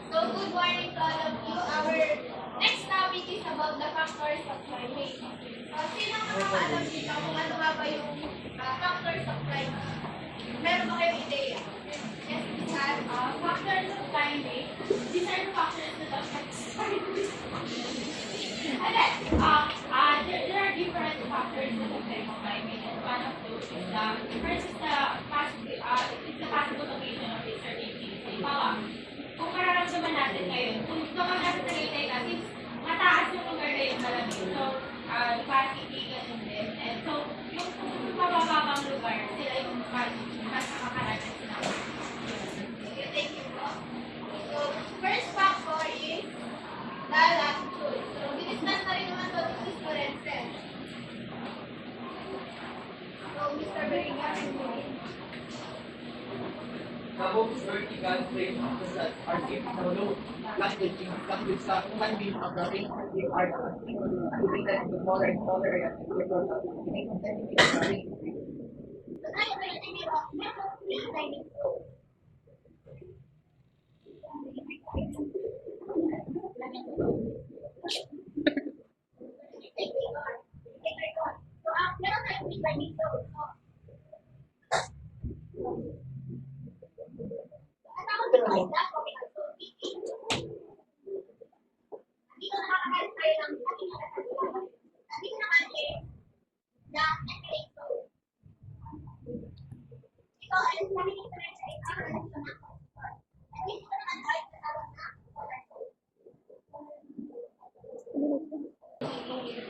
So, good morning to all of you. Our next topic is about the factors of climate. Sino nakakaalam dito kung ano nga ba yung factors of climate? Meron ba kayong ideya? Yes, we have factors of climate. These are the factors that affect climate. And then, there are different factors that affect climate. And one of those is first is the possible location of a certain place. Halimbawa, kung mararamdaman natin ngayon, kung kapag nasa Tagaytay ka, since mataas yung lugar na yung malamig. So, Pasig, ganun din. And so, yung mabababang lugar, sila yung mas nakakaranas na. Okay, thank you po. So, first factor is the latitude. So, diniscuss na rin naman ito ni Mr. Rensen. So, Mr. Beringa, Above vertical plane of the are below fluctuating can be occurring they are activated in the smaller and smaller areas because of the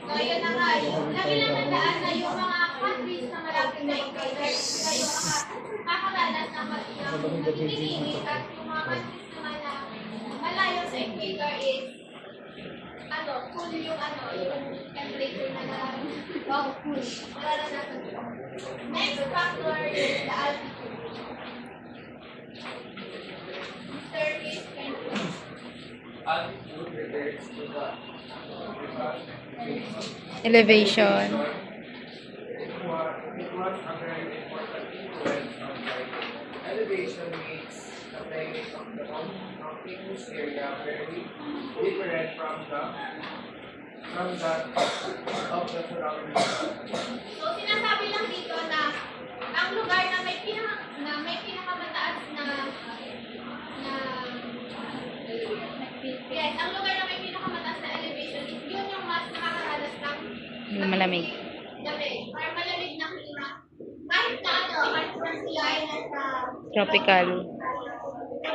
So, yun na nga. Lagi lang nandaan na yung mga countries na malapit na equator, sila yung makakaranas ng magiging at yung mga countries naman na malayo sa equator is cool yung temperature na cool. Nararanasan ko. Next factor is the altitude. Mr. Chris, altitude refers to the elevation. It was a very important influence of life. Elevation makes the climate of the mountainous area very different from that of the surrounding area. so, sinasabi lang dito na ang lugar na may pinakamataas yes, ang lugar na may pinakamataas na elevation is yun yung mas nakakaranas ng Malamig. lamig or malamig na klima. Kahit na sila ay nasa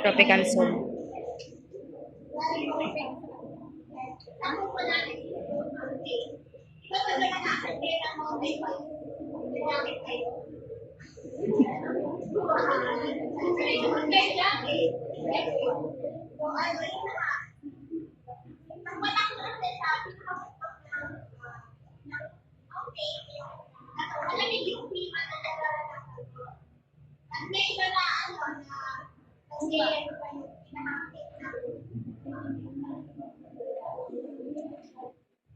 Tropical zone. Ako po natin yung mountain. Ito ba na nakakagay ng mountain pa yung ginamit kayo? Pero yung mountain lang eh. So, ano yun na. Ang walang kasi sabi na ng mountain, malamig yung klima na nararanasan ko. At may iba na kasi yung pinakakit na.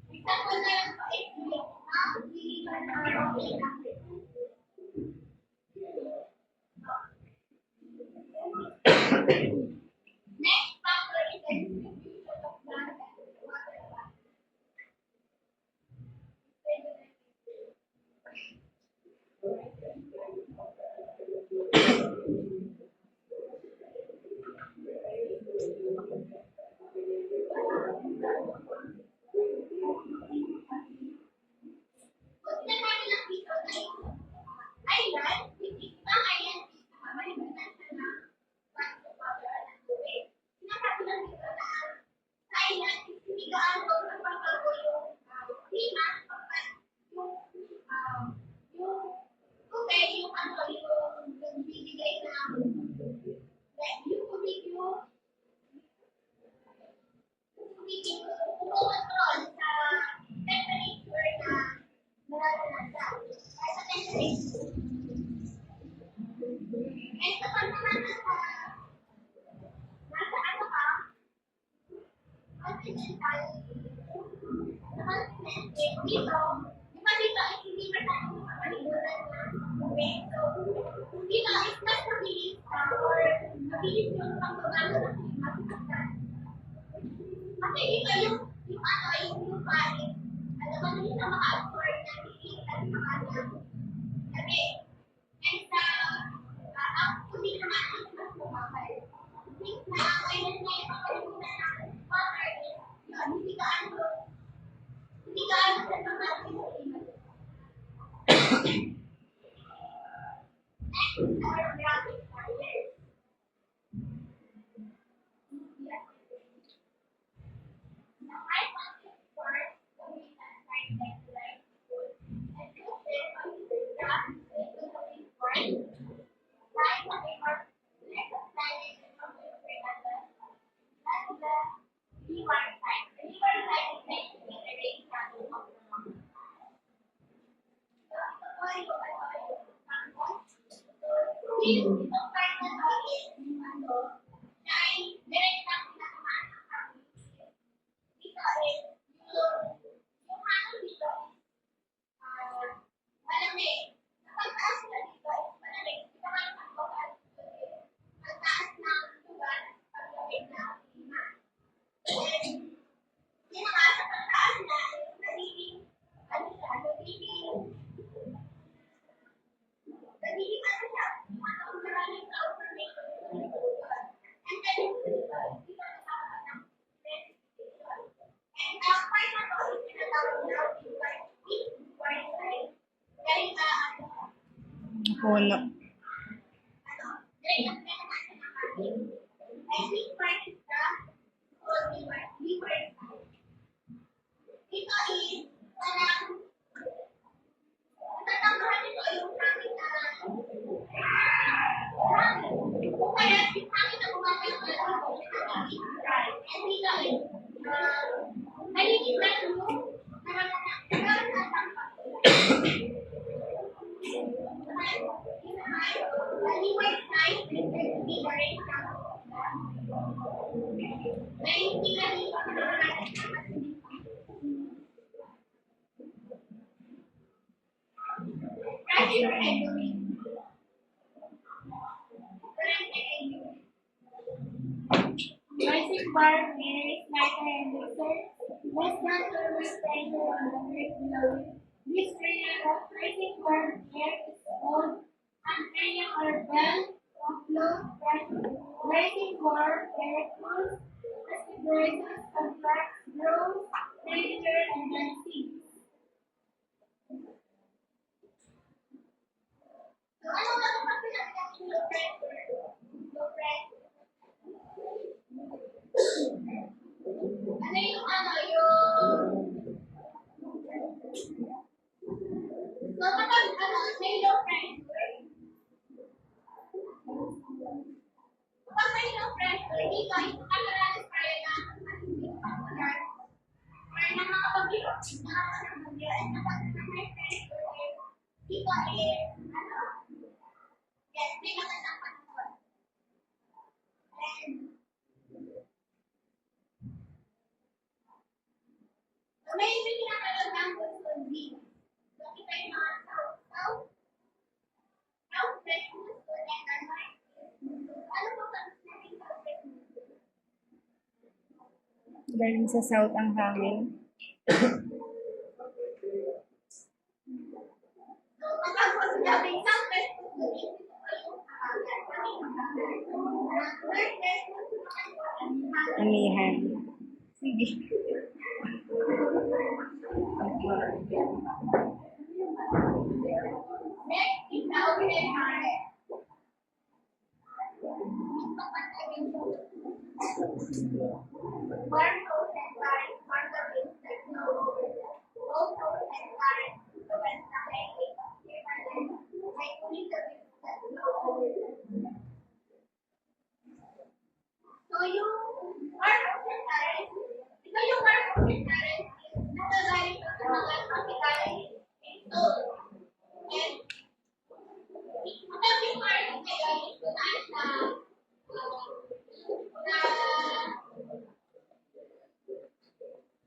Example na lang po ay next factor is the distribution of land and water mass. Kung sinasabi lang dito na yung island, ang island is nakabalimutan siya na water ng tubig. Sinasabi lang dito na ang island is hindi gaano nagbabago yung klima kapag yung tubig, yung nagbibigay ng yung tubig yung control sa temperature na nararanasan. Ay, sa temperature. And kapag naman nasa ano ka, continental, sa continent, dito, di ba dito ay hindi masyadong kapalibutan na tubig. So, dito is mas mabilis or mabilis yung pagbabago ng klima. ano, yung lupain, ano ba hindi na maka-afford na heat at saka ng gabi. And sa, ang hindi naman is mas bumabay. Since na kailan na yung makalimutan ng water, yun, hindi ka ano sa mga next is our rapid fire. Itong part na to is, ano, na ay direktang pinatamaan ng hangin. Dito is, yung hangin dito is, malamig. Kapag taas na dito is malamig. Ito nga yung pagbabahan dito is, ang taas ng lugar, paglamig na klima. And, yun nga, sa pagtaas na, nagiging, ano siya, nagiging ano siya, maraming transformation. And then, dito nasama ng precipitation. And ang part na to is tinatawag na weak white side. Dahil Puno. dahil ang pinakaman ng hangin. And weak part is the leeward side. Ito is parang natatanggahan nito yung hangin na kung kaya yung hangin na bumabalik na nagiging dry. And dito is nagiging dry yung leeward side is leeward na hindi na dito pressure and domain. Rising bar air is lighter and looser, less than thermal pressure on the earth below it. This area of rising bar air is called an area or belt of low pressure. Rising bar air cools as the horizon contracts, grows, temperature, and then sinks. So, ano ba ang pagkakasya ng low pressure? Low pressure. Ano yung so kapag may low pressure, kapag may low pressure, dito yung kameralis tayo na popular or na mga bagyo, and kapag may pressure, dito yes, may lakas ang panahon. And so, may kinakaroon ng Wilson B. So, kita yung mga south fresh Wilson and north. Ano po ba natin south fresh Wilson? Galing sa south ang hangin. So, kapag po sinabing south fresh Wilson, ito po yung north fresh Wilson, Amihan. Sige. next is the overhead current. Warm flows and current form the winds that blow over them. Cold flows and currents influence the highway of nearby land by cooling the winds that blow over them. So yung warm flows and currents, ito yung warm flows and currents is nagagaling sa mga tropical zone. And kapag yung currents ngayon is tumaas na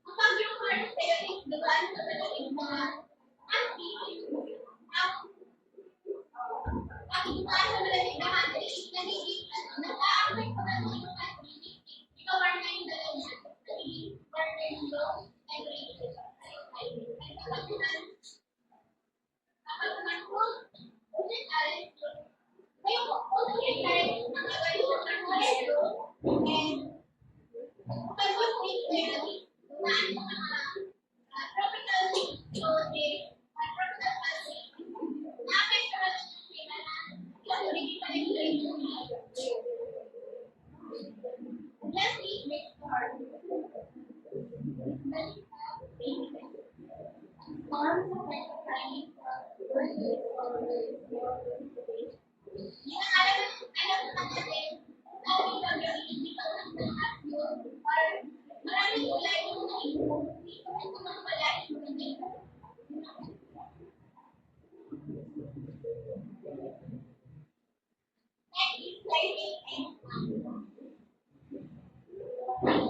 kapag yung currents ngayon is dumaan sa malaking mga country, ang pag dumaan sa malaking na country, nagiging nag-a-affect pa naman yung country. Ikaw warm na yung dalawa, nagiging warm na yung zone.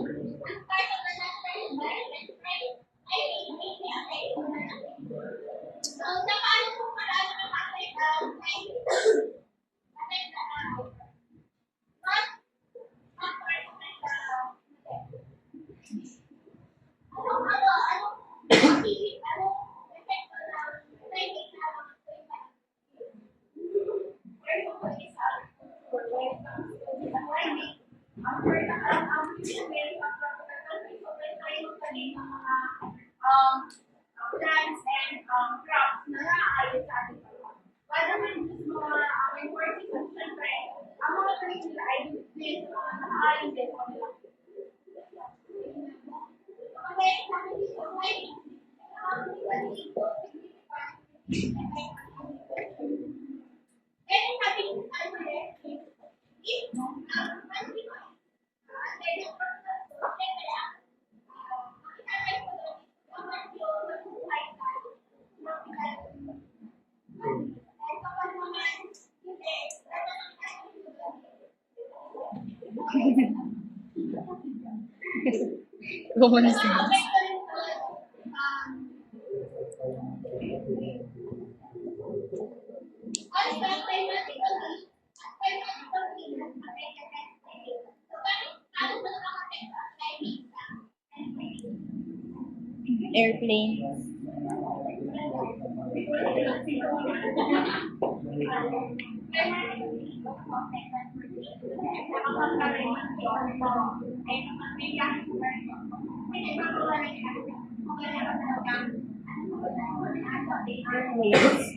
start of the national environment, right? Ay, so, sa paano po paraan ng affect what factors affect ano epekto ng climate na first of all is when it comes to the climate, ang pinamil ng country, so when tayo magtanim ng mga plants and crops na naaayon sa ating bansa. Whether man just mga imported at syempre, ang mga tanim nila ay din sa mga naaayon din sa kanila. Okay, sabi dito, and having if Common sense. Airplane. Airways.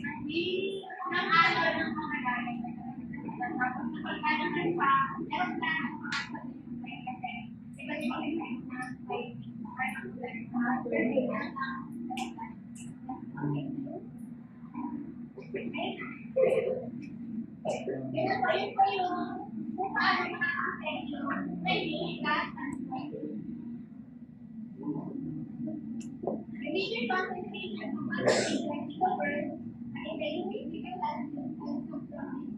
Yun po yung kung paano makaka-affect yung kaibigan at major concentration of activities like the bird and the individual and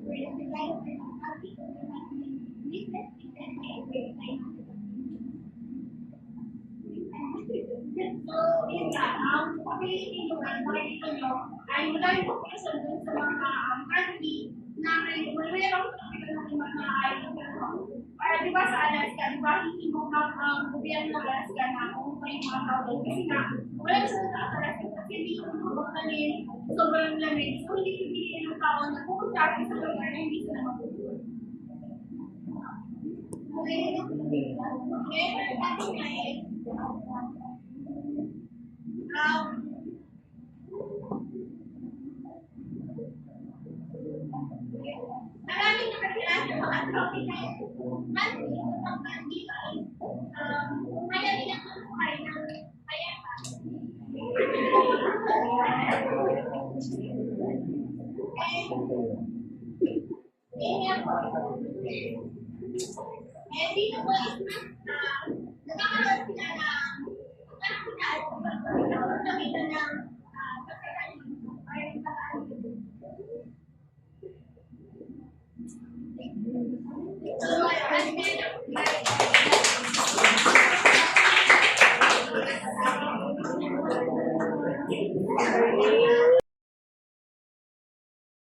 where the development of artificial business and so, yun nga, pag-iisipin nyo ay makikita nyo ay madami po kayo dun sa mga country na mayroong ng mga para di ba sa Alaska, di ba hindi mo ang gobyerno ng Alaska na kung pa yung mga tao doon kasi nga wala sa Alaska kasi hindi ko mabakanin sobrang lamig so hindi pipiliin ng tao na pupunta sa lugar na hindi sila mapupunta. Maraming nakatira sa mga tropical countries sa pagkakita ay kaya nila mabuhay ng payapa. And dito po is nagkakaroon sila ng nakakita ng pagkakaroon or yung pagkakaroon. So,